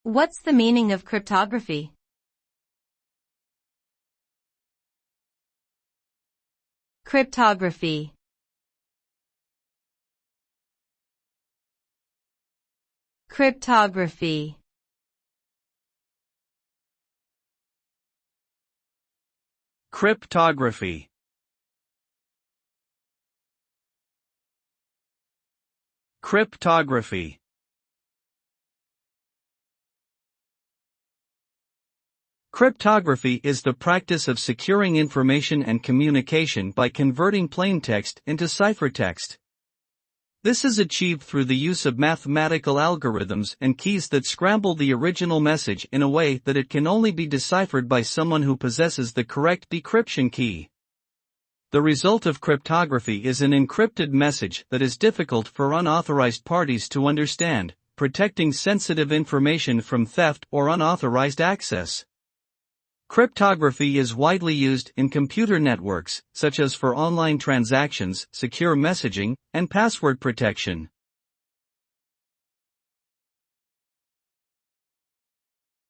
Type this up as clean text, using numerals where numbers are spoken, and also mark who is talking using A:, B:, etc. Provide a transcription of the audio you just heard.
A: What's the meaning of cryptography? Cryptography. Cryptography.
B: Cryptography. Cryptography. Cryptography is the practice of securing information and communication by converting plain text into ciphertext. This is achieved through the use of mathematical algorithms and keys that scramble the original message in a way that it can only be deciphered by someone who possesses the correct decryption key. The result of cryptography is an encrypted message that is difficult for unauthorized parties to understand, protecting sensitive information from theft or unauthorized access. Cryptography is widely used in computer networks, such as for online transactions, secure messaging, and password protection.